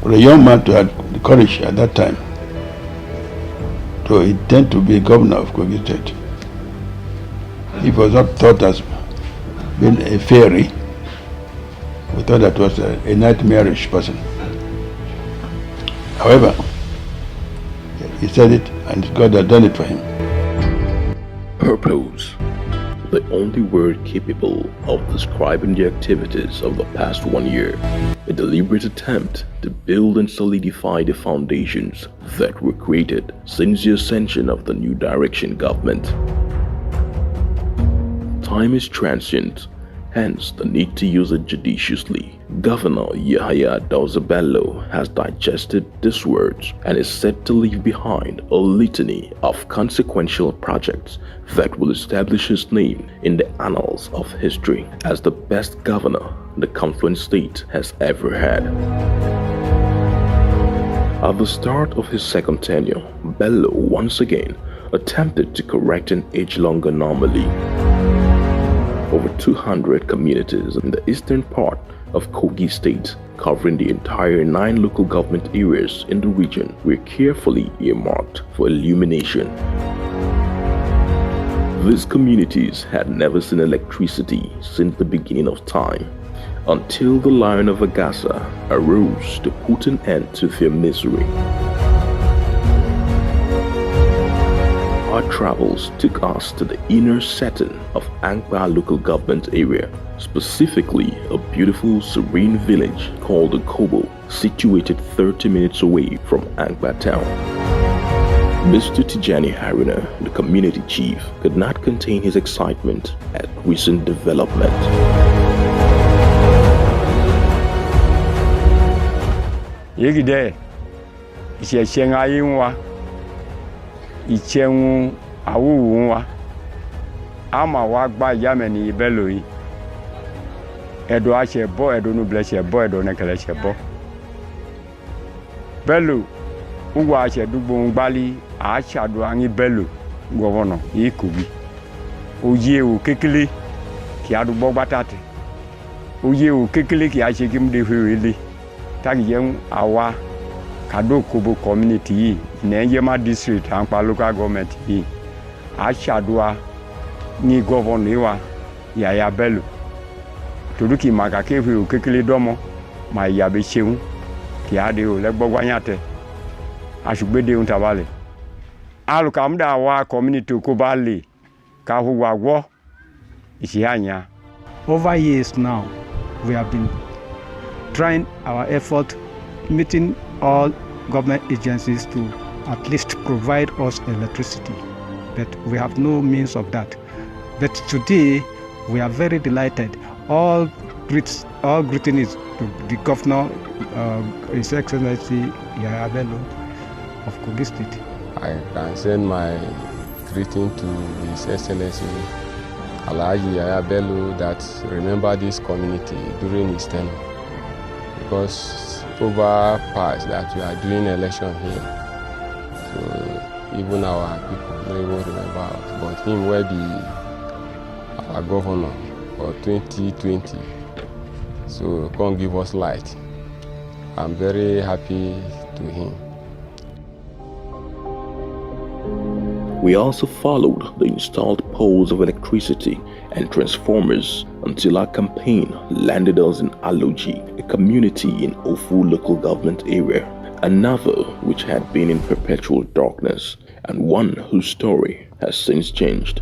For a young man to have the courage at that time to intend to be governor of Kogi State, he was not thought as being a fairy. We thought that was a nightmarish person. However, he said it, and God had done it for him. Purpose, the only word capable of describing the activities of the past 1 year. A deliberate attempt to build and solidify the foundations that were created since the ascension of the New Direction government. Time is transient, hence the need to use it judiciously. Governor Yahaya Bello has digested these words and is set to leave behind a litany of consequential projects that will establish his name in the annals of history as the best governor the Confluent State has ever had. At the start of his second tenure, Bello once again attempted to correct an age-long anomaly. Over 200 communities in the eastern part of Kogi State, covering the entire 9 local government areas in the region, were carefully earmarked for illumination. These communities had never seen electricity since the beginning of time, until the Lion of Agasa arose to put an end to their misery. Our travels took us to the inner setting of Angba local government area, specifically a beautiful, serene village called Okobo, situated 30 minutes away from Angba town. Mr. Tijani Haruna, the community chief, could not contain his excitement at recent development. Yegide, Ishengayiwa, Ichengu Awuwa, Ama Wagba Yameni Beloi, Edo Ashebo, Edo Nubleshebo, Edo Nekaleshebo. Bello, Uwa Ashedu Bali, Ashadu Angi Bello, Governor, Ikubi. Uye Ukekili, Kiadu Bobatate. Uye Ukekili, Kiashikim de Huili. Tagiyem Awa. Kado Kobo community in Enjema district and local government Ashadua ni governor Yaya Bello. Tuduki Makakevi Ukekili Domo, my Yabishim, Kiade Legbogwanyate. Ashubede Untavale. Alukamda wa community Kubali, Kahuwa War, Ishianya. Over years now, we have been trying our effort, meeting all government agencies to at least provide us electricity, but we have no means of that. But today we are very delighted. All greetings to the governor, His Excellency Yahaya Bello of Kogi State. I can send my greeting to His Excellency Alhaji Yahaya Bello that remember this community during his tenure, because over past that we are doing election here, so even our people don't even remember us, but him will be our governor for 2020, so come give us light. I'm very happy to him. We also followed the installed poles of electricity and transformers until our campaign landed us in Aloji, a community in Ofu local government area, another which had been in perpetual darkness and one whose story has since changed.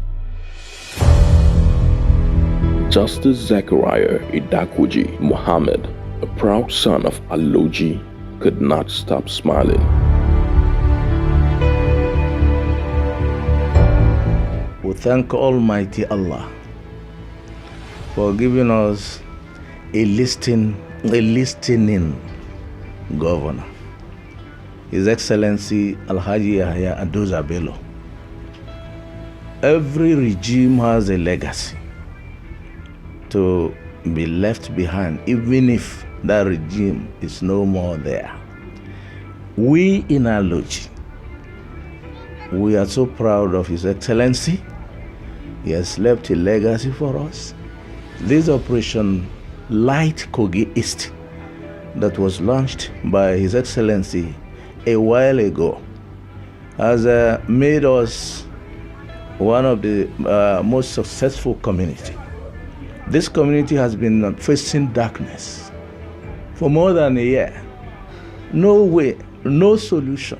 Justice Zechariah Idakwaji Muhammad, a proud son of Aloji, could not stop smiling. We thank Almighty Allah for giving us a listening governor, His Excellency Alhaji Yahaya Bello. Every regime has a legacy to be left behind, even if that regime is no more there. We in Aloji, we are so proud of His Excellency. He has left a legacy for us. This operation Light Kogi East that was launched by His Excellency a while ago has made us one of the most successful community. This community has been facing darkness for more than a year. No way, no solution.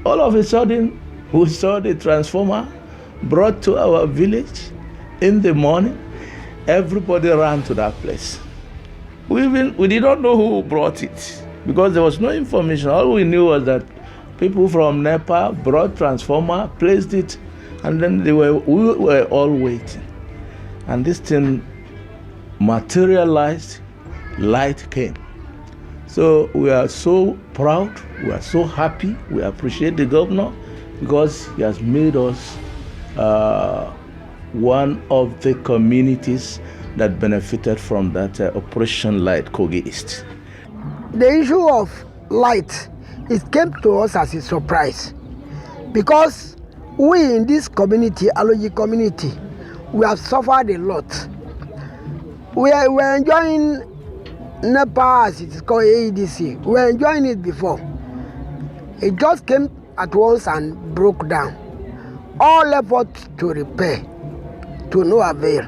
All of a sudden, we saw the transformer brought to our village in the morning. Everybody ran to that place. We did not know who brought it because there was no information. All we knew was that people from NEPA brought transformer, placed it, and then we were all waiting. And this thing materialized, light came. So we are so proud, we are so happy, we appreciate the governor because he has made us one of the communities that benefited from that Operation Light Kogi East. The issue of light, it came to us as a surprise because we in this community, Aloji community, we have suffered a lot. We are enjoying NEPA, as it is called AEDC. We were enjoying it before. It just came at once and broke down. All efforts to repair, to no avail.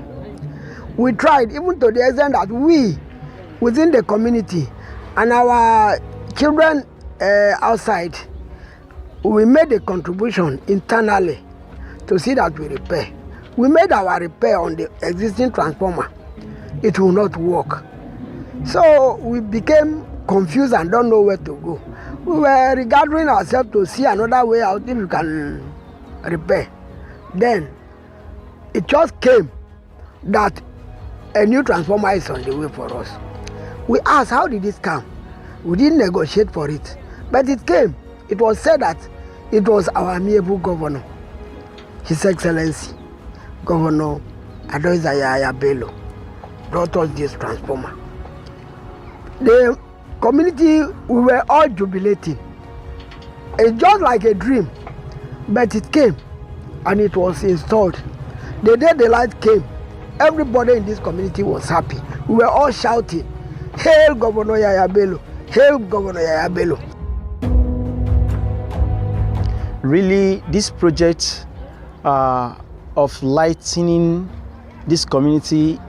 We tried even to the extent that we, within the community, and our children outside, we made a contribution internally to see that we repair. We made our repair on the existing transformer. It will not work. So we became confused and don't know where to go. We were regarding ourselves to see another way out if we can repair. Then it just came that a new transformer is on the way for us. We asked, how did this come? We didn't negotiate for it, but it came. It was said that it was our amiable governor, His Excellency, Governor Adoizaya Bello, brought us this transformer. The community, we were all jubilating. It's just like a dream, but it came and it was installed. The day the light came, everybody in this community was happy. We were all shouting, "Hail Governor Yaya Bello! Hail Governor Yaya Bello!" Really, this project of lightening this community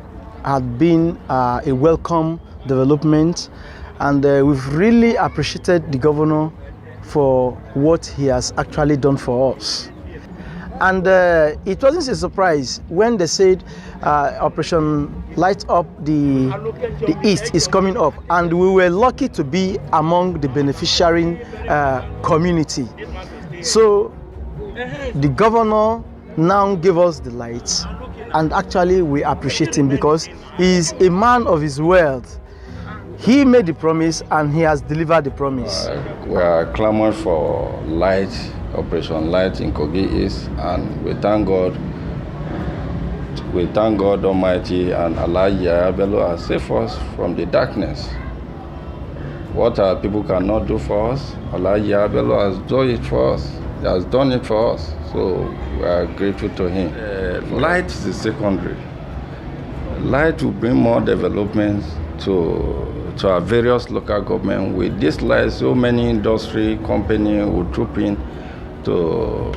had been a welcome development, and we've really appreciated the governor for what he has actually done for us. And it wasn't a surprise when they said Operation Light Up the East is coming up, and we were lucky to be among the beneficiary community. So the governor now gave us the lights, and actually we appreciate him because he's a man of his word. He made the promise and he has delivered the promise. We are clamoring for light, Operation Light in Kogi East, and we thank God. We thank God Almighty and Alhaji Yaya Bello has saved us from the darkness. What our people cannot do for us, Alhaji Yaya Bello has done it for us. He has done it for us, so we are grateful to him. Light is the secondary. Light will bring more development to our various local government. With this light, so many industry company will troop in to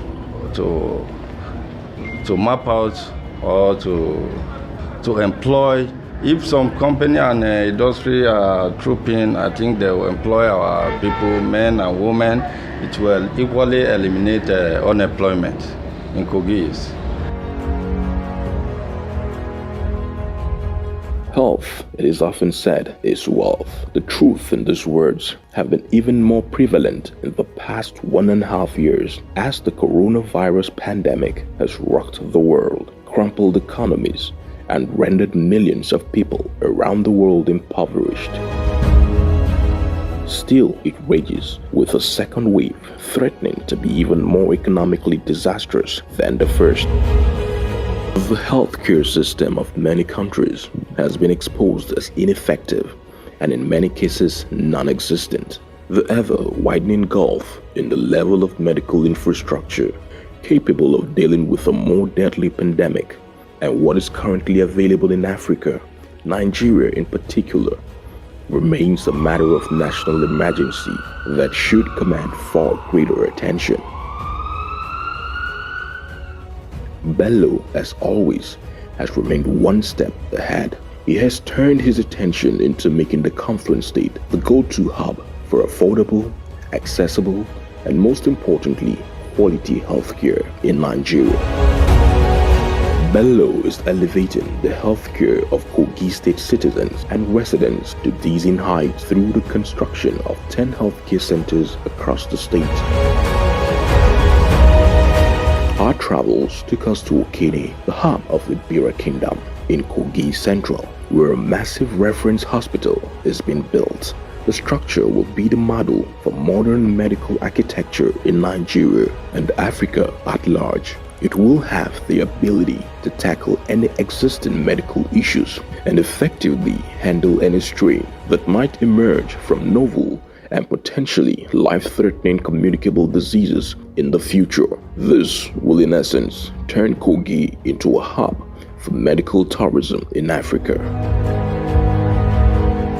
map out or to employ. If some company and industry are trooping, I think they will employ our people, men and women. It will equally eliminate unemployment in Kogi East. Health, it is often said, is wealth. The truth in these words have been even more prevalent in the past 1.5 years as the coronavirus pandemic has rocked the world, crumpled economies, and rendered millions of people around the world impoverished. Still, it rages, with a second wave threatening to be even more economically disastrous than the first. The healthcare system of many countries has been exposed as ineffective and in many cases non-existent. The ever-widening gulf in the level of medical infrastructure capable of dealing with a more deadly pandemic and what is currently available in Africa, Nigeria in particular, remains a matter of national emergency that should command far greater attention. Bello, as always, has remained one step ahead. He has turned his attention into making the Confluence State the go-to hub for affordable, accessible, and most importantly, quality healthcare in Nigeria. Bello is elevating the healthcare of Kogi State citizens and residents to dizzying heights through the construction of 10 healthcare centers across the state. Our travels took us to Okene, the hub of the Bira Kingdom, in Kogi Central, where a massive reference hospital is being built. The structure will be the model for modern medical architecture in Nigeria and Africa at large. It will have the ability to tackle any existing medical issues and effectively handle any strain that might emerge from novel and potentially life-threatening communicable diseases in the future. This will in essence turn Kogi into a hub for medical tourism in Africa.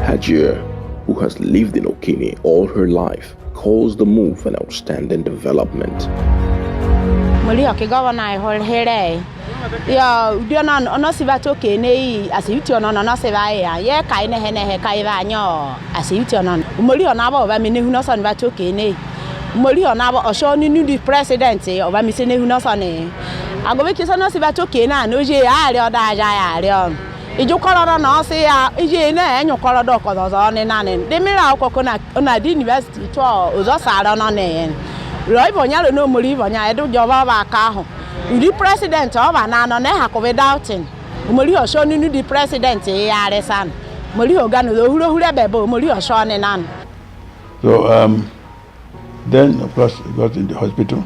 Hajia, who has lived in Okene all her life, calls the move an outstanding development. Ya udiona ono sibato kene asibiti ono no seba ya ye kai ne he kai ba nyo asibiti ono umoli ona ba me nehu no so ne bato kene umoli ona ba osho ni new president oba mi se nehu no so ne agobe kisa no sibato kene ano je ya re oda aja ya re ijo koloro no se ya ije na enyo koloro ko zo ne na ne de mira akoko na di university to ozo sara no ne roi bonya lo no umoli bonya edu joba ba ka ho the president of Anano Nehako without him. Molio shown you the president, Yaresan. Molio Gano, who rebel, Molio Sean and Ann. So, then, of course, he got in the hospital.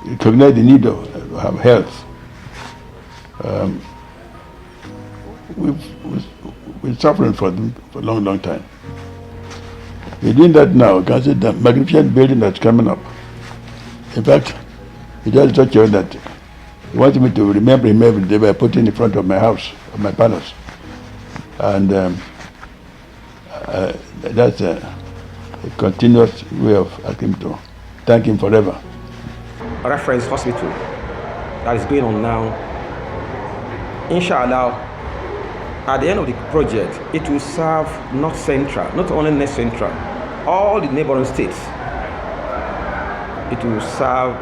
He recognized the need of health. We're suffering for them for a long, long time. We're doing that now. You can see the magnificent building that's coming up. In fact, he just told you that he wanted me to remember him every day by putting in front of my house, of my palace. And that's a continuous way of asking him to thank him forever. A reference hospital that is going on now. Inshallah, at the end of the project, it will serve North Central, not only North Central, all the neighboring states. It will serve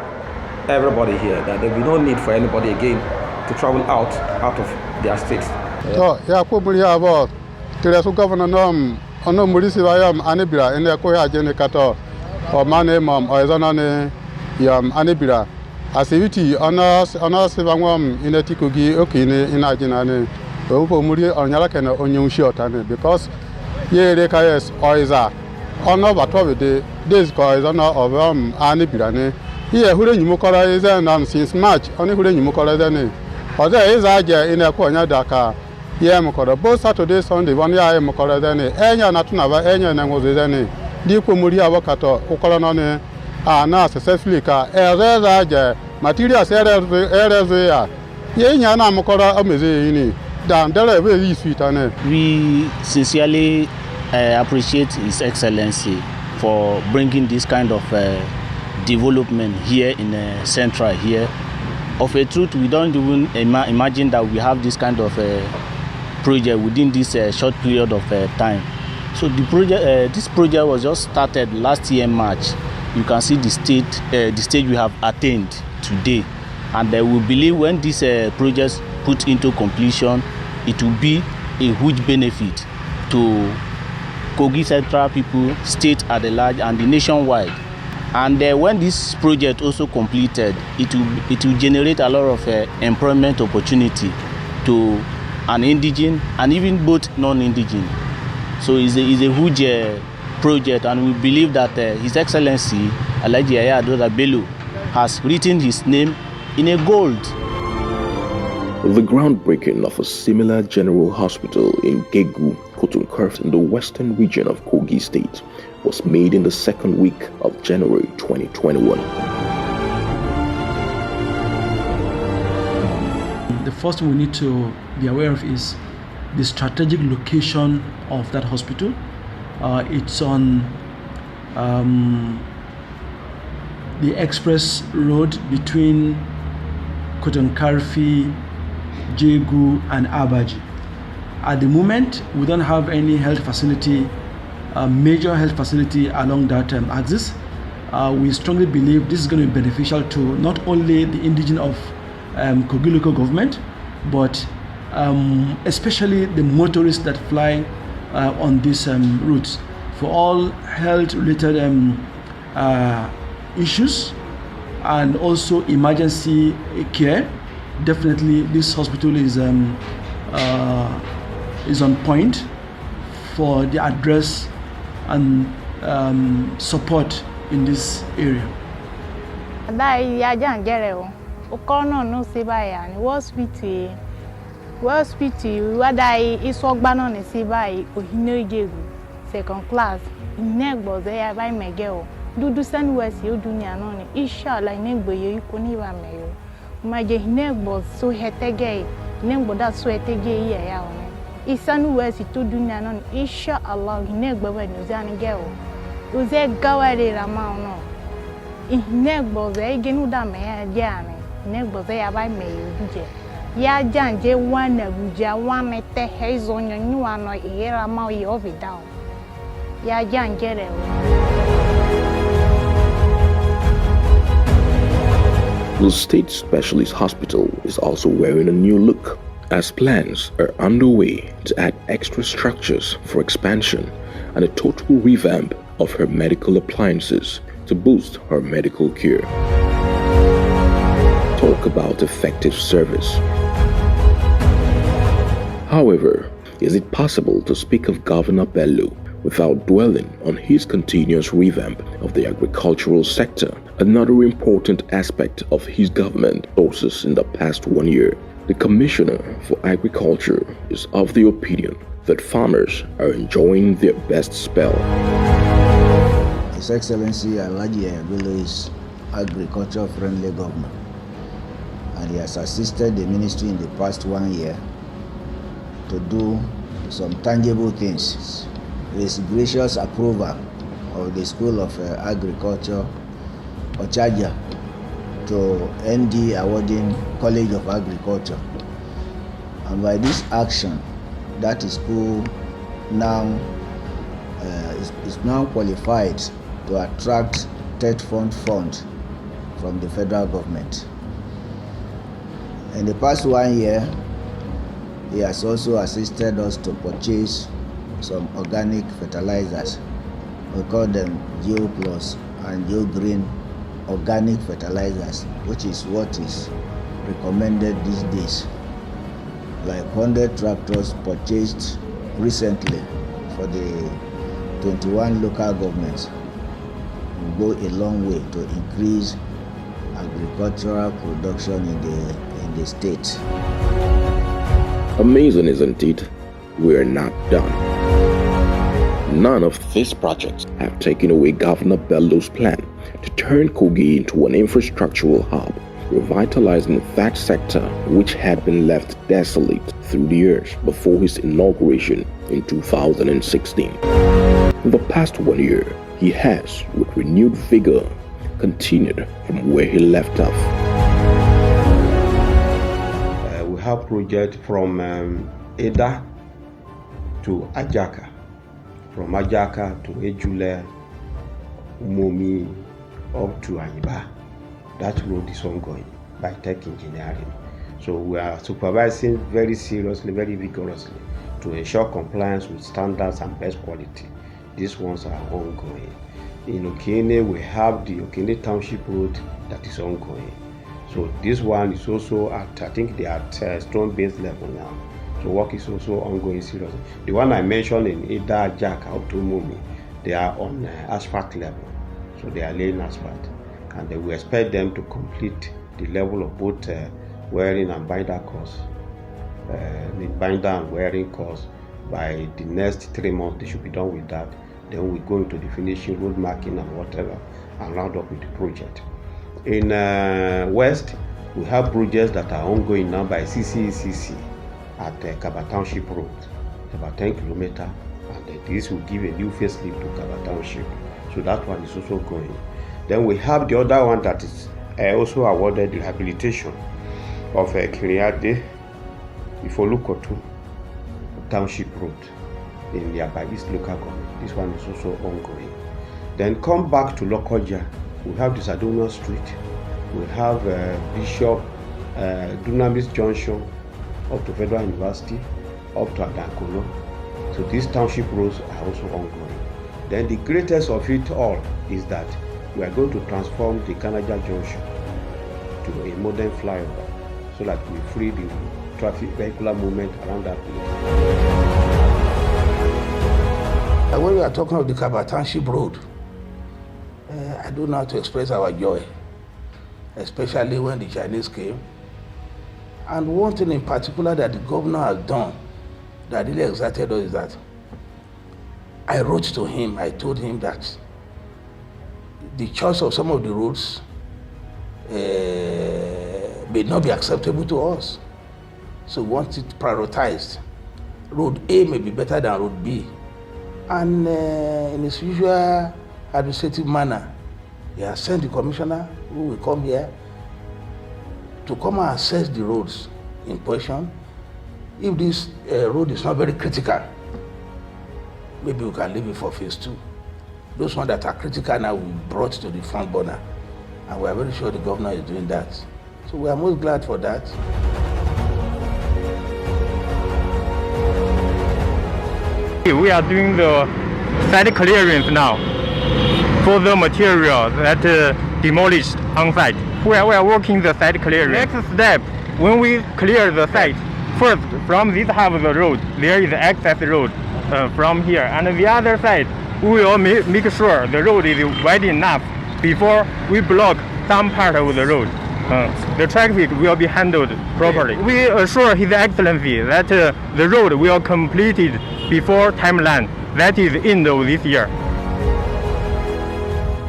everybody here, that there will be no need for anybody again to travel out of their states. So, yeah, probably about the governor ono mulisi bayam anibira ene ko ya jene kato o mane mom o ezana yam anibira asibiti ona sibangwam ineti Kogi okine ina jina ne o po muri onyala kene onyunshi otane because ye re kayes oiza ona batwa de days ko ezana obam anibira ne here hure nyumukora eze since March oni hure nyumukora eze ne oze eza aje ina ko onya daka ye mukora both Saturday Sunday one ya mukora eze ne enya na tunaba enya na ngozo eze ne di ko muri abokato ukora no ne na successfully ka eze aje materials erezo ya ye nya na mukora ameze yini dan dere very sweet ane. We sincerely appreciate His Excellency for bringing this kind of development here in Central here. Of a truth, we don't even imagine that we have this kind of project within this short period of time. So the project, this project was just started last year March. You can see the stage we have attained today, and we believe when this project put into completion, it will be a huge benefit to Kogi Central people, state at large, and the nationwide. And when this project also completed, it will generate a lot of employment opportunity to an indigene and even both non-indigene. So it's a huge project, and we believe that His Excellency Alhaji Yahaya Adoda Bello has written his name in a gold. The groundbreaking of a similar general hospital in Gegu, Kotunkurf in the western region of Kogi State was made in the second week of January 2021. The first thing we need to be aware of is the strategic location of that hospital. It's on the express road between Kotonkarfi, Jegu, and Abaji. At the moment, we don't have any health facility, major health facility along that axis. We strongly believe this is going to be beneficial to not only the indigenous of Kogi local government, but especially the motorists that fly on these routes. For all health-related issues and also emergency care, definitely this hospital is on point for the address and support in this area. Second class, negbo ze ya bai megeo. Dudu san wesi o dunia noni. Inshallah negbo yo koni wa meyo. Maje negbo so hetege, negbo da so hetege ya one. Isan wesi to dunia noni. Inshallah negbo we no zani geo. Uze gawari rama no. Negbo ze genu da me ya jane. Negbo ze ya bai meyo duje. Ya janje wana buja wa mete hezo nyonyu ano ihera ma yo vidao. The State Specialist Hospital is also wearing a new look, as plans are underway to add extra structures for expansion and a total revamp of her medical appliances to boost her medical care. Talk about effective service. However, is it possible to speak of Governor Bello without dwelling on his continuous revamp of the agricultural sector, another important aspect of his government sources in the past 1 year? The Commissioner for Agriculture is of the opinion that farmers are enjoying their best spell. His Excellency Alhaji Bello is agriculture-friendly government, and he has assisted the ministry in the past 1 year to do some tangible things. His gracious approval of the School of Agriculture, Ochaja, to ND awarding College of Agriculture. And by this action, that school now is now qualified to attract TET fund from the federal government. In the past 1 year, he has also assisted us to purchase some organic fertilizers. We call them Geo Plus and Geo Green organic fertilizers, which is what is recommended these days. Like 100 tractors purchased recently for the 21 local governments will go a long way to increase agricultural production in the state. Amazing, isn't it? We're not done. None of these projects have taken away Governor Bello's plan to turn Kogi into an infrastructural hub, revitalizing that sector which had been left desolate through the years before his inauguration in 2016. In the past 1 year, he has, with renewed vigor, continued from where he left off. We have projects from Eda to Ajaka, from Ajaka to Ejule, Umomi, up to Ayiba. That road is ongoing by Tech Engineering. So we are supervising very seriously, very vigorously to ensure compliance with standards and best quality. These ones are ongoing. In Okene, we have the Okene Township Road that is ongoing. So this one is also at, I think they are at strong base level now. So work is also ongoing seriously. The one I mentioned in Ida, Jack, out to Mumi, they are on asphalt level. So they are laying asphalt. And we expect them to complete the level of both wearing and binder course. The binder and wearing course by the next 3 months, they should be done with that. Then we go into the finishing, road marking and whatever, and round up with the project. In West, we have projects that are ongoing now by CCECC at Kaba Township Road, about 10 kilometers And this will give a new facelift to Kaba Township. So that one is also going. Then we have the other one that is also awarded rehabilitation of Kiriade Ifolukotu Township Road in Yaba East Local Government. This one is also ongoing. Then come back to Lokoja. We have the Sadona Street. We have Bishop Dunamis Junction up to Federal University, up to Adakono. So these township roads are also ongoing. Then the greatest of it all is that we are going to transform the Kanaja Junction to a modern flyover so that we free the traffic vehicular movement around that place. When we are talking of the Kaba Township Road, I don't know how to express our joy, especially when the Chinese came. And one thing in particular that the governor has done that really excited us is that I wrote to him, I told him that the choice of some of the roads may not be acceptable to us. So we want it prioritized. Road A may be better than Road B. And in his usual administrative manner, he has sent the commissioner who will come here to come and assess the roads in question. If this road is not very critical, maybe we can leave it for phase 2. Those ones that are critical now will be brought to the front burner. And we are very sure the governor is doing that. So we are most glad for that. We are doing the site clearance now for the material that demolished on site. We are working the site clearance. Next step, when we clear the site, first from this half of the road, there is access road from here. And the other side, we will make sure the road is wide enough before we block some part of the road. The traffic will be handled properly. We assure His Excellency that the road will be completed before timeline, that is end of this year.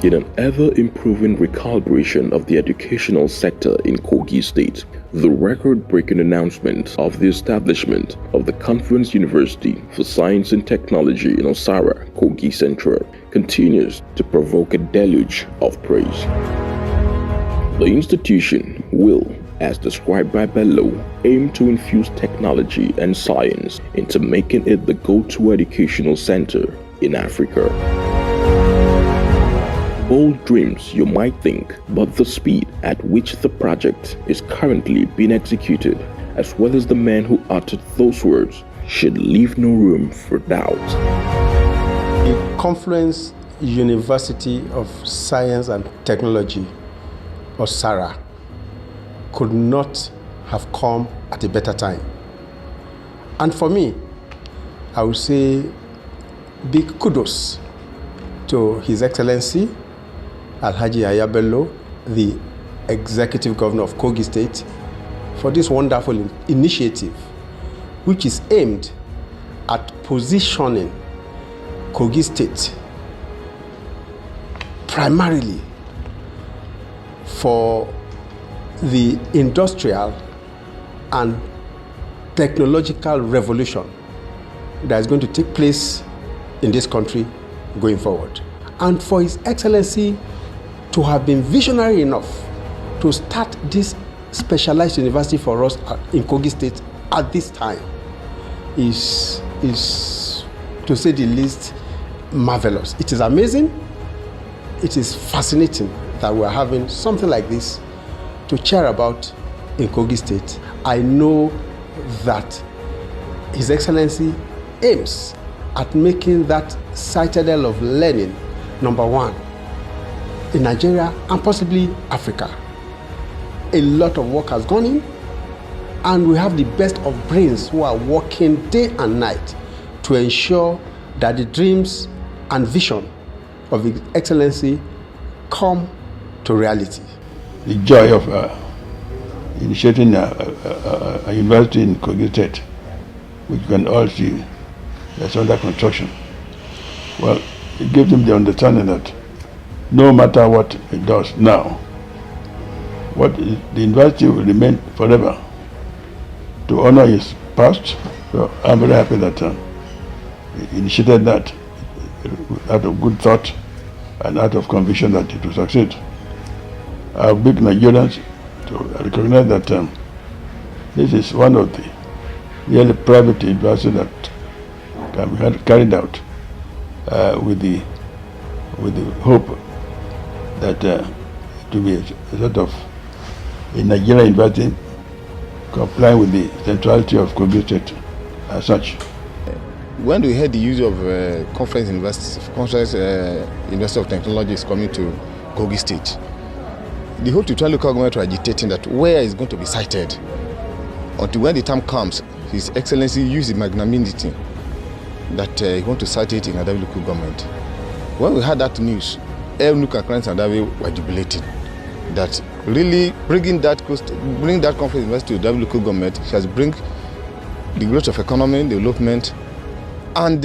In an ever-improving recalibration of the educational sector in Kogi State, the record-breaking announcement of the establishment of the Conference University for Science and Technology in Osara, Kogi Central, continues to provoke a deluge of praise. The institution will, as described by Bello, aim to infuse technology and science into making it the go-to educational center in Africa. Bold dreams, you might think, but the speed at which the project is currently being executed, as well as the man who uttered those words, should leave no room for doubt. The Confluence University of Science and Technology, Osara, could not have come at a better time. And for me, I would say big kudos to His Excellency Alhaji Yahya Bello, the Executive Governor of Kogi State, for this wonderful initiative, which is aimed at positioning Kogi State primarily for the industrial and technological revolution that is going to take place in this country going forward. And for His Excellency to have been visionary enough to start this specialized university for us in Kogi State at this time is, to say the least, marvelous. It is amazing. It is fascinating that we're having something like this to cheer about in Kogi State. I know that His Excellency aims at making that citadel of learning number one in Nigeria and possibly Africa. A lot of work has gone in, and we have the best of brains who are working day and night to ensure that the dreams and vision of His Excellency come to reality. The joy of initiating a university in Kogi State, which you can all see that's under construction. Well, it gives them the understanding that no matter what it does now, the university will remain forever to honor its past. So I'm very happy that initiated that out of good thought and out of conviction that it will succeed. Our big Nigerians to recognize that this is one of the really private investments that can be carried out with the hope that it will be a sort of a Nigerian investing complying with the centrality of Kogi State as such. When we heard the use of Conference University of Technology is coming to Kogi State, the whole Tutuan local government were agitating that where is going to be sited until when the time comes, His Excellency used the magnanimity that he want to site it in Adabi local government. When we heard that news, every local clients in Adabi were jubilating that really bringing that Conference University to Adabi local government has bring the growth of economy, development, and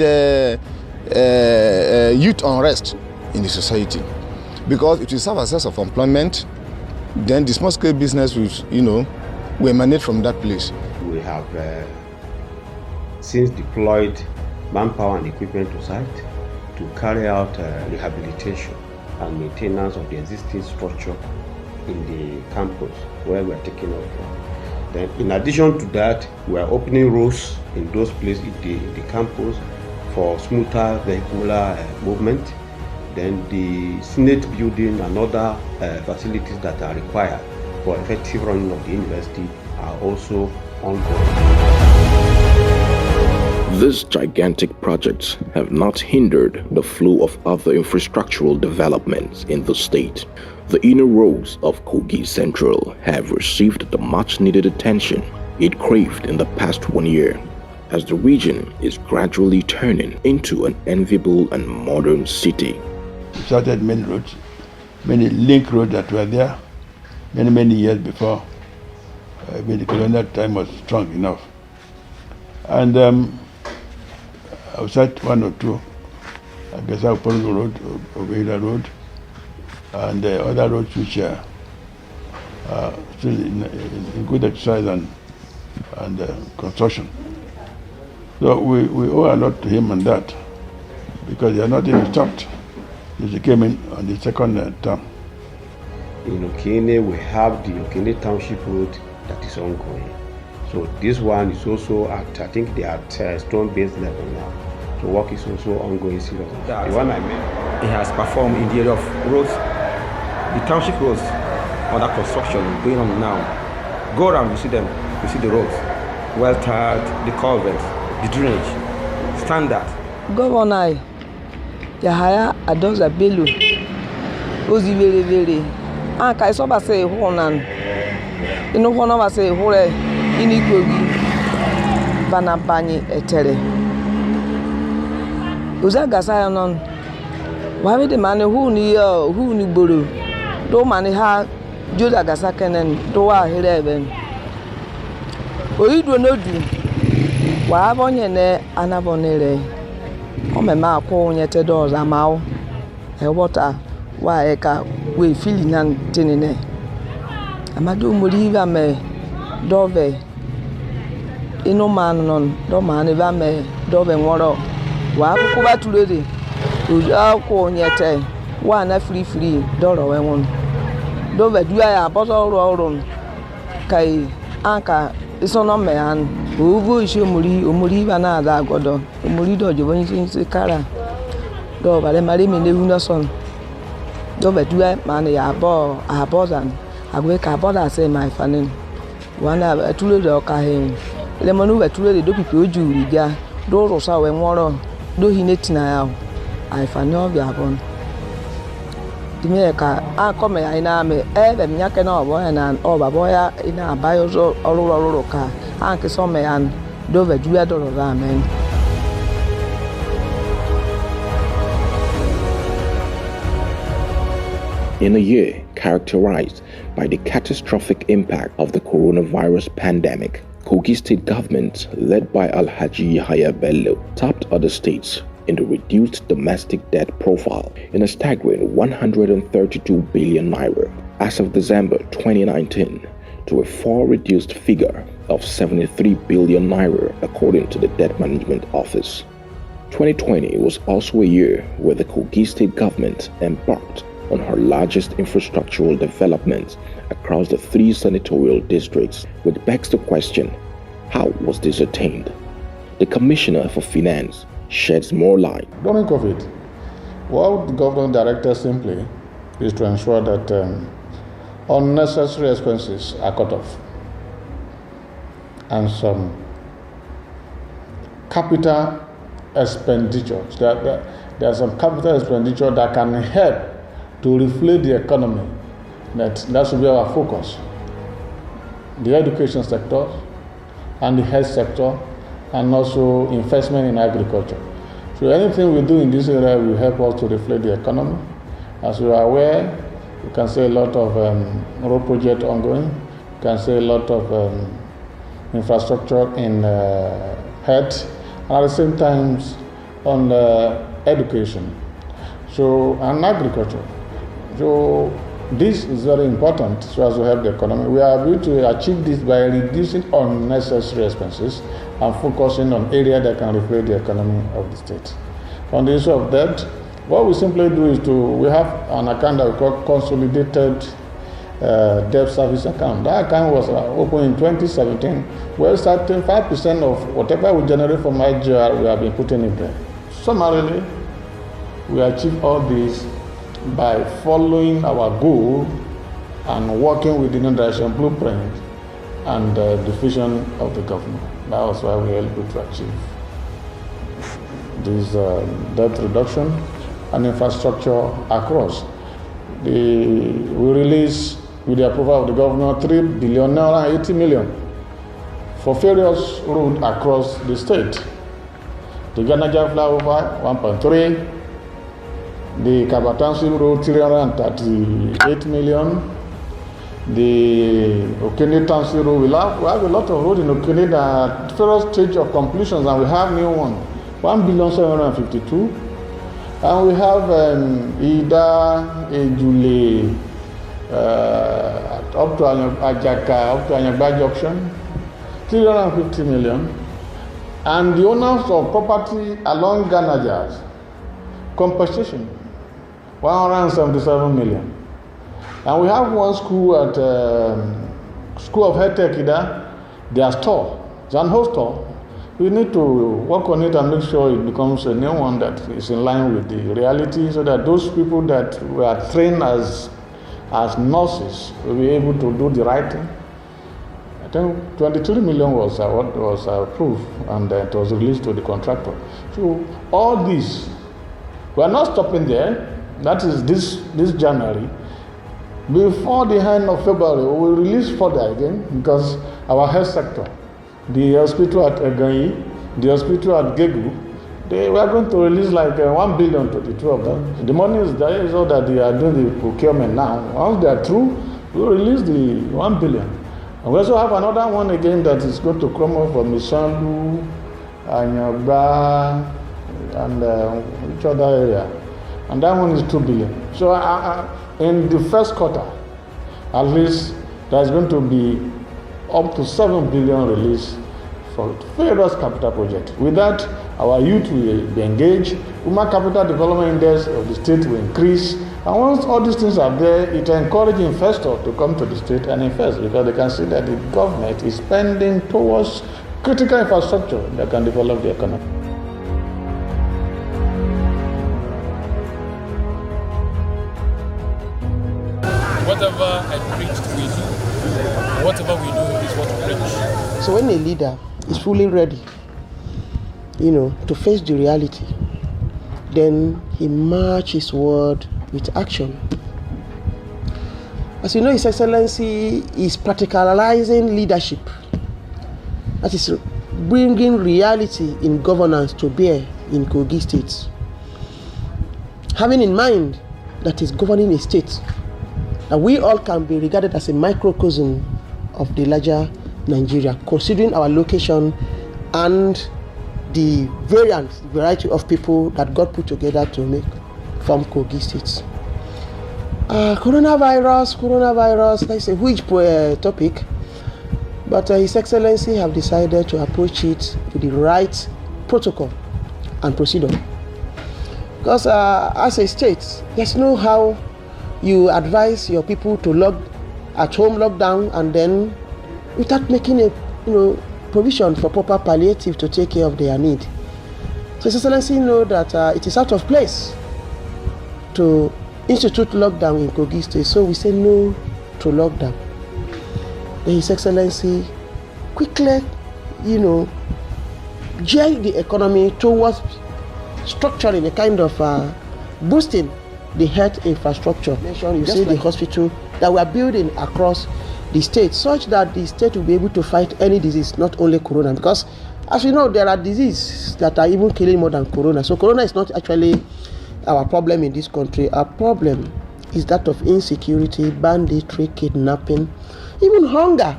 youth unrest in the society, because it will serve as a source of employment. Then the small-scale business will, will emanate from that place. We have since deployed manpower and equipment to site to carry out rehabilitation and maintenance of the existing structure in the campus where we are taking off from. Then, in addition to that, we are opening roads in those places in the campus for smoother vehicular movement. Then the Senate building and other facilities that are required for effective running of the university are also ongoing. These gigantic projects have not hindered the flow of other infrastructural developments in the state. The inner roads of Kogi Central have received the much-needed attention it craved in the past 1 year, as the region is gradually turning into an enviable and modern city. We started many roads, many link roads that were there many years before the colonial time was strong enough. And outside one or two, I guess our Pongo Road, Obeida Road, and other roads which are still in good exercise and construction. So we owe a lot to him on that, because they are not even stopped since he came in on the second term. In Okene, we have the Okene Township Road that is ongoing. So this one is also at, I think they are at stone base level now. So work is also ongoing seriously. The one I met, he has performed in the area of roads. The township roads under construction going on now. Go around, you see them, you see the roads, well tarred, the culverts, the drainage, standard. Governor Yahaya Adoza Bello, Ozi very. Anka isoba say honan. Inu hono ba say hore ini gogi bana bani etere. Uza gasa non. Wa we de man who ni boro. Do man ha joda gasa kenen do wa here ben. Oyido no du. Wa abonye ne anabonere. O me ma ko nyete do za mawo. E water wa eka we feeling nan tinene. Amadu muri ba me dove ino man non do man ba me dove nworo wa ku ba tulede o ko nyete wa na free doro we won dove dua ya bodo ro kai anka isono me an ovu ise omuri ba na ada godo omuri do jobo yin se kara do bare mari mi newu no son dove dua man ya bo abozan agwe ka boda say my fanin wana atule do ka he le manu atule do pipi oju riga do ro sa we nworo do hinetina ya ai fanyo bi abon dime ka akome ya ina me ebe myake na obo ya na obabo ya ina abayo zo oruro ka anke so me an do vedua do ro amen. In a year characterized by the catastrophic impact of the coronavirus pandemic, Kogi State government, led by Alhaji Yahaya Bello, tapped other states in the reduced domestic debt profile in a staggering 132 billion naira as of December 2019 to a far reduced figure of 73 billion naira according to the Debt Management Office. 2020 was also a year where the Kogi State government embarked on her largest infrastructural development across the 3 senatorial districts, which begs the question, how was this attained? The Commissioner for Finance sheds more light. During COVID, what the government directed simply is to ensure that unnecessary expenses are cut off and some capital expenditures. There are some capital expenditure that can help to reflate the economy. That should be our focus. The education sector and the health sector, and also investment in agriculture. So anything we do in this area will help us to reflect the economy. As you are aware, you can see a lot of road projects ongoing. You can see a lot of infrastructure in health, and at the same time on education, and agriculture. So this is very important so as to help the economy. We are able to achieve this by reducing unnecessary expenses and focusing on areas that can reflect the economy of the state. On the issue of debt, what we simply do is we have an account that we call consolidated debt service account. That account was opened in 2017, where 5% of whatever we generate from IGR, we have been putting in there. Summarily, we achieve all this by following our goal and working within the direction blueprint and the vision of the government. That was why we were able to achieve this debt reduction and infrastructure across. We released, with the approval of the governor, 3 billion naira 80 million for various roads across the state. The Ganaja flyover 1.3, the Kabatansi Road 338 million, the Okene Tansi Road, we have a lot of roads in Okene that are at various stage of completions, and we have new one, 1,752,000,000, and we have Ida, Ejule, up to Ajaka, up to Anyagba Junction, 350 million, and the owners of property along Ganajas, compensation, 177 million. And we have one school at School of Health Tech Ida, their store, Zanho store. We need to work on it and make sure it becomes a new one that is in line with the reality, so that those people that were trained as nurses will be able to do the right thing. I think 23 million was what was approved, and it was released to the contractor. So all this, we are not stopping there. That is this January. Before the end of February, we will release further again, because our health sector, the hospital at Eganyi, the hospital at Gegu, we are going to release like 1 billion to the two of them. The money is there, so that they are doing the procurement now. Once they are through, we will release the 1 billion. And we also have another one again that is going to come up from Misandu, Anyagba, and which other area? And that one is 2 billion. So in the first quarter, at least, there's going to be up to 7 billion released for various capital projects. With that, our youth will be engaged. Human capital development index of the state will increase. And once all these things are there, it encourages investors to come to the state and invest, because they can see that the government is spending towards critical infrastructure that can develop the economy. Whatever I preached, we do. Whatever we do is what we preach. So when a leader is fully ready, to face the reality, then he matches his word with action. As you know, His Excellency is practicalizing leadership. That is bringing reality in governance to bear in Kogi State. Having in mind that he's governing a state, that we all can be regarded as a microcosm of the larger Nigeria, considering our location and the variety of people that God put together to make from Kogi State. Coronavirus, that's a huge topic, but His Excellency have decided to approach it with the right protocol and procedure. Because as a state, there's no how you advise your people to at home lockdown and then without making a provision for proper palliative to take care of their need. So His Excellency know that it is out of place to institute lockdown in Kogi State. So we say no to lockdown. Then His Excellency quickly, gear the economy towards structuring a kind of boosting the health infrastructure. You see the hospital that we are building across the state, such that the state will be able to fight any disease, not only corona. Because as we know, there are diseases that are even killing more than corona. So corona is not actually our problem in this country. Our problem is that of insecurity, banditry, kidnapping, even hunger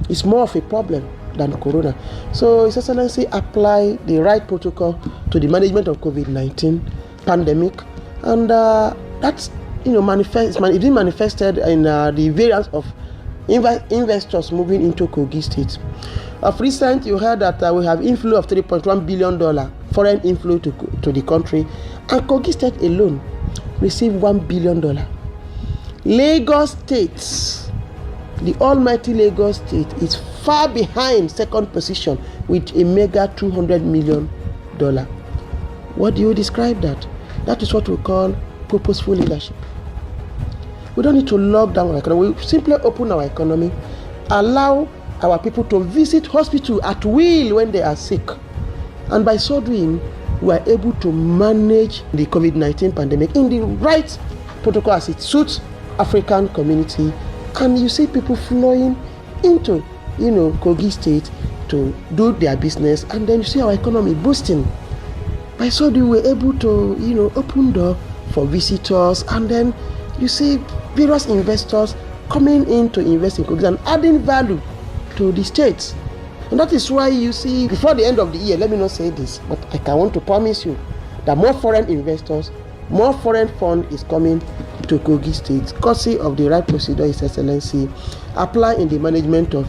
is more of a problem than corona. So His Excellency apply the right protocol to the management of COVID-19 pandemic, and that's it been manifested in the variance of investors moving into Kogi State. Of recent, you heard that we have inflow of $3.1 billion foreign inflow to the country, and Kogi State alone received $1 billion. Lagos State, the almighty Lagos State, is far behind second position with a mega $200 million. What do you describe that? That is what we call purposeful leadership. We don't need to lock down our economy. We simply open our economy, allow our people to visit hospital at will when they are sick. And by so doing, we are able to manage the COVID-19 pandemic in the right protocol as it suits African community. And you see people flowing into, Kogi State to do their business, and then you see our economy boosting. By so doing, we're able to, open door for visitors, and then you see various investors coming in to invest in Kogi and adding value to the state. And that is why you see, before the end of the year, let me not say this, but I want to promise you that more foreign investors, more foreign fund is coming to Kogi State, courtesy of the right procedure His Excellency apply in the management of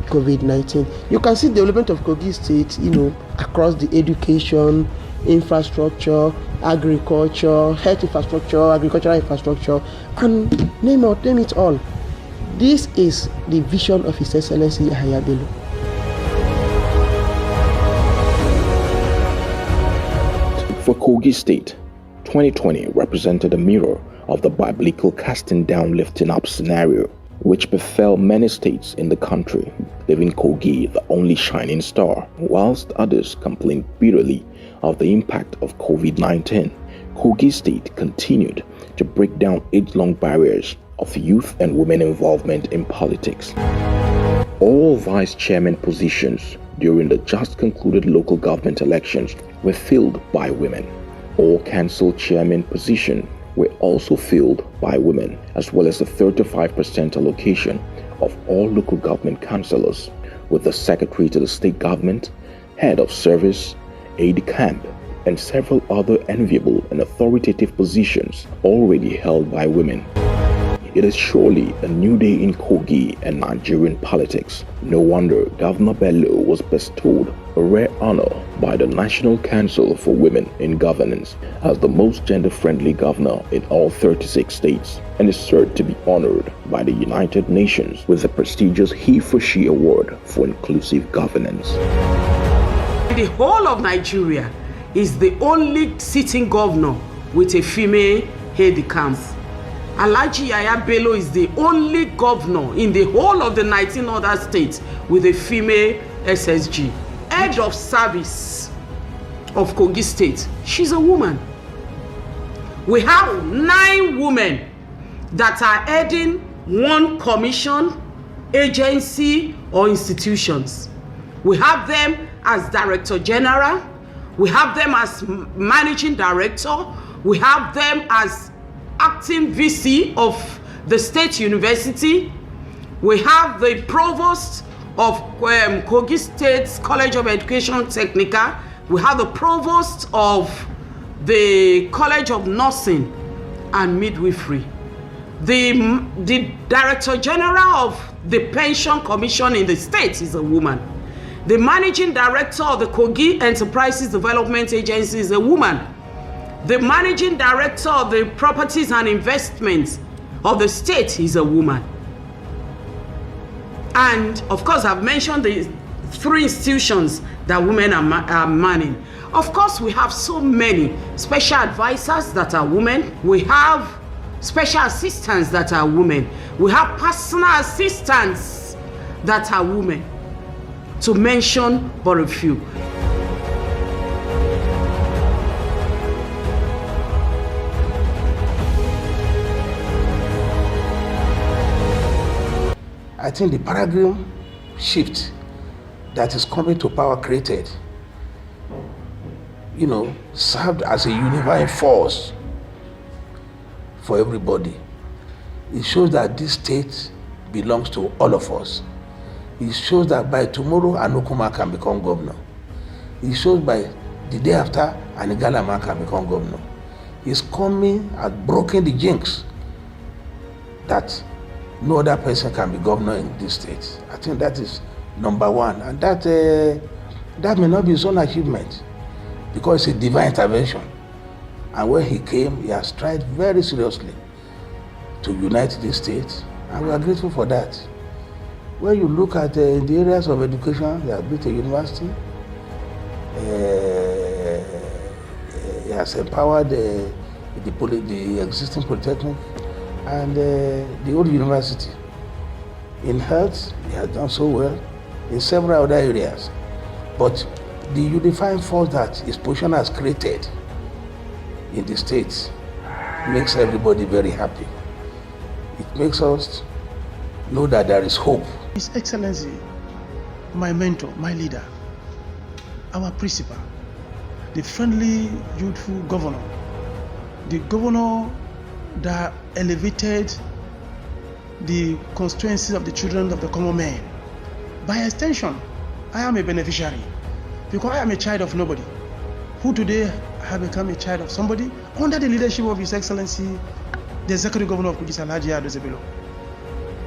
COVID-19. You can see the development of Kogi State, across the education, infrastructure, agriculture, health infrastructure, agricultural infrastructure, and name it all. This is the vision of His Excellency Yahaya Bello. For Kogi State, 2020 represented a mirror of the biblical casting down, lifting up scenario which befell many states in the country, leaving Kogi the only shining star. Whilst others complained bitterly of the impact of COVID-19, Kogi State continued to break down age-long barriers of youth and women involvement in politics. All vice chairman positions during the just concluded local government elections were filled by women. All council chairman positions were also filled by women, as well as the 35% allocation of all local government councillors, with the secretary to the state government, head of service, aide-de-camp, and several other enviable and authoritative positions already held by women. It is surely a new day in Kogi and Nigerian politics. No wonder Governor Bello was bestowed a rare honor by the National Council for Women in Governance as the most gender-friendly governor in all 36 states, and is certain to be honored by the United Nations with the prestigious He for She Award for Inclusive Governance. The whole of Nigeria is the only sitting governor with a female aide-de-camp. Alhaji Yahaya Bello is the only governor in the whole of the 19 other states with a female SSG. Head of service of Kogi State, she's a woman. We have 9 women that are heading one commission, agency, or institutions. We have them as Director General. We have them as Managing Director. We have them as acting VC of the State University. We have the Provost of Kogi State College of Education Technical. We have the Provost of the College of Nursing and Midwifery. The Director General of the Pension Commission in the state is a woman. The managing director of the Kogi Enterprises Development Agency is a woman. The managing director of the Properties and Investments of the state is a woman. And of course, I've mentioned the 3 institutions that women are manning. Of course, we have so many special advisors that are women. We have special assistants that are women. We have personal assistants that are women, to mention but a few. I think the paradigm shift that is coming to power created, served as a unifying force for everybody. It shows that this state belongs to all of us. It shows that by tomorrow, Anukuma can become governor. It shows by the day after, Anigalama can become governor. He's coming and broken the jinx that no other person can be governor in this state. I think that is number one. And that may not be his own achievement, because it's a divine intervention. And when he came, he has tried very seriously to unite the state, and we are grateful for that. When you look at the areas of education, he has built a university, he has empowered the existing polytechnic and the old university. In health, he has done so well in several other areas. But the unifying force that his position has created in the state makes everybody very happy. It makes us know that there is hope. His Excellency, my mentor, my leader, our principal, the friendly, youthful governor, the governor that elevated the constituencies of the children of the common man. By extension, I am a beneficiary, because I am a child of nobody, who today have become a child of somebody under the leadership of His Excellency, the Executive Governor of Kogi, Alhaji Ado Bello.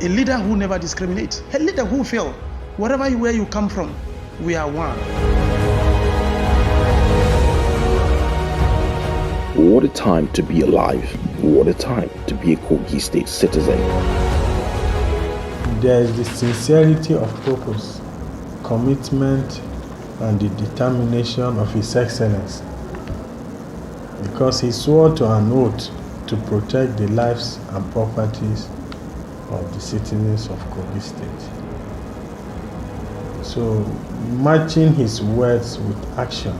A leader who never discriminates, a leader who fails. Where you come from, we are one. What a time to be alive. What a time to be a Kogi State citizen. There is the sincerity of purpose, commitment, and the determination of His Excellency, because he swore to an oath to protect the lives and properties of the citizens of Kogi State. So, matching his words with action,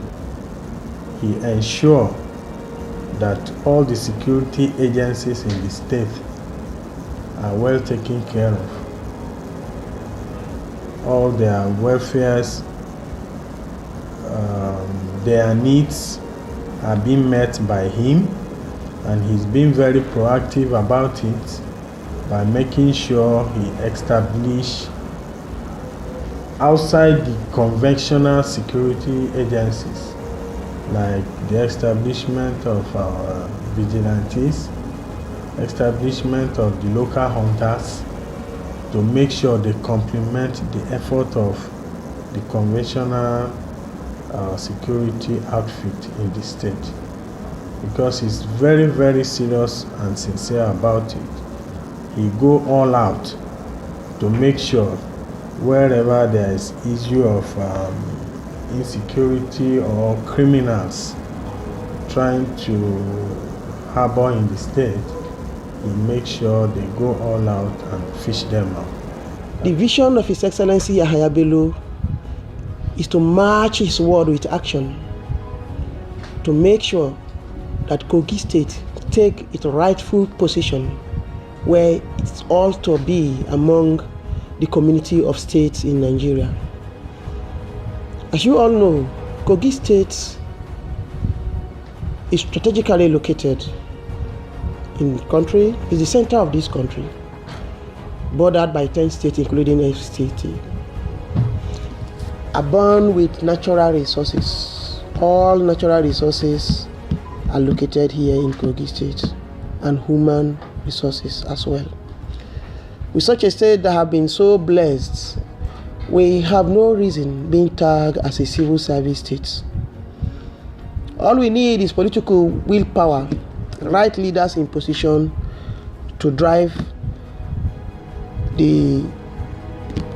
he ensured that all the security agencies in the state are well taken care of. All their welfares, their needs are being met by him, and he's been very proactive about it by making sure he established outside the conventional security agencies, like the establishment of our vigilantes, establishment of the local hunters, to make sure they complement the effort of the conventional security outfit in the state, because he's very, very serious and sincere about it. He go all out to make sure wherever there is issue of insecurity or criminals trying to harbor in the state, he makes sure they go all out and fish them out. The vision of His Excellency Yahaya Bello is to match his word with action, to make sure that Kogi State take its rightful position where it's all to be among the community of states in Nigeria. As you all know, Kogi State is strategically located in the country, is the center of this country, bordered by 10 states including FCT. Abound with natural resources. All natural resources are located here in Kogi State, and human resources as well. With such a state that have been so blessed we have no reason being tagged as a civil service state. All we need is political willpower, right leaders in position to drive the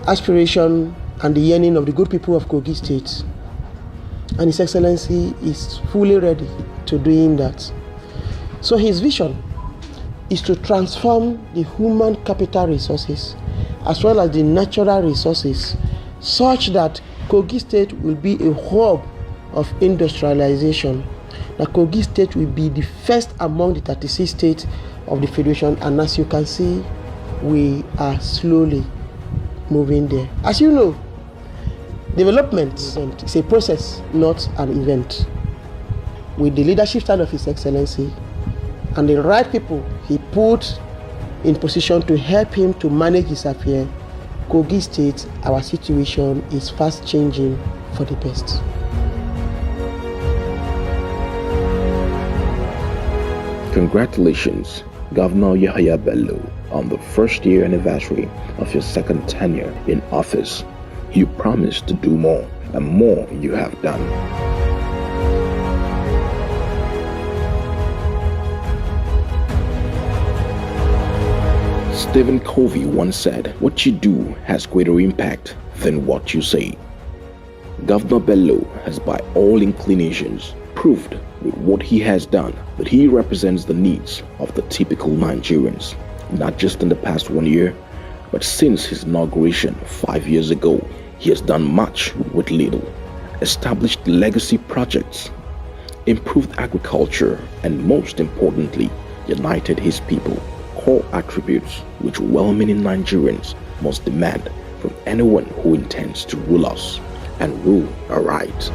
aspiration and the yearning of the good people of Kogi State. And His Excellency is fully ready to doing that. So his vision is to transform the human capital resources as well as the natural resources such that Kogi State will be a hub of industrialization, that Kogi State will be the first among the 36 states of the Federation, and as you can see, we are slowly moving there. As you know, development is a process, not an event. With the leadership style of His Excellency and the right people he put in position to help him to manage his affairs, Kogi State, our situation is fast changing for the best. Congratulations, Governor Yahaya Bello, on the first year anniversary of your second tenure in office. You promised to do more, and more you have done. Stephen Covey once said, "What you do has greater impact than what you say." Governor Bello has by all inclinations proved with what he has done that he represents the needs of the typical Nigerians, not just in the past 1 year, but since his inauguration 5 years ago. He has done much with little, established legacy projects, improved agriculture, and most importantly, united his people. Core attributes which well-meaning Nigerians must demand from anyone who intends to rule us and rule aright.